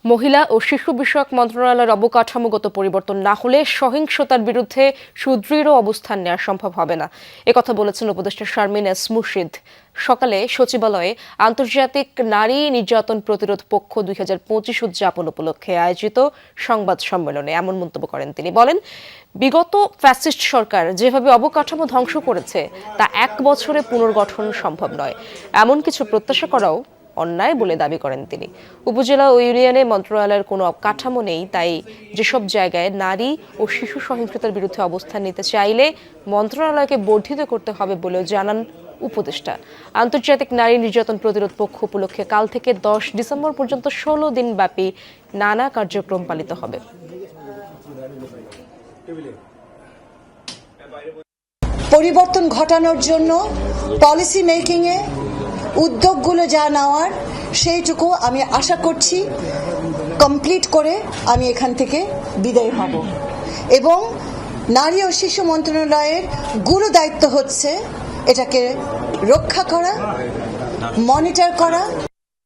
মহিলা ও শিশু বিষয়ক মন্ত্রণালয়ের অবকাঠামোগত পরিবর্তন না হলে সহিংসতার বিরুদ্ধে সুদৃঢ় অবস্থান নেওয়া সম্ভব হবে না, একথা বলেছেন উপদেষ্টা শারমিন এস মুর্শিদ। সকালে সচিবালয়ে আন্তর্জাতিক নারী নির্যাতন প্রতিরোধ পক্ষ 2025 উদযাপন উপলক্ষে আয়োজিত সংবাদ সম্মেলনে এমন মন্তব্য করেন তিনি। বলেন, বিগত ফ্যাসিস্ট সরকার যেভাবে অবকাঠামো ধ্বংস করেছে তা 1 বছরে পুনর্গঠন সম্ভব নয়, এমন কিছু প্রত্যাশা করাও অন্যায় বলে দাবি করেন তিনি। উপজেলা ও ইউনিয়নে মন্ত্রণালয়ের কোনো কাঠামো নেই, তাই যেসব জায়গায় নারী ও শিশু সহিংসতার বিরুদ্ধে অবস্থান নিতে চাইলে মন্ত্রণালয়কে বর্ধিত করতে হবে বলেও জানান উপদেষ্টা। আন্তর্জাতিক নারী নির্যাতন প্রতিরোধ পক্ষ উপলক্ষে কাল থেকে 10 ডিসেম্বর পর্যন্ত 16 দিন ব্যাপী নানা কার্যক্রম পালিত হবে। পরিবর্তন ঘটানোর জন্য পলিসি মেকিংয়ে উদ্যোগগুলো যা নেওয়ার সেইটুকু আমি আশা করছি কমপ্লিট করে আমি এখান থেকে বিদায় হব। এবং নারী ও শিশু মন্ত্রণালয়ের গুরু দায়িত্ব হচ্ছে এটাকে রক্ষা করা, মনিটর করা।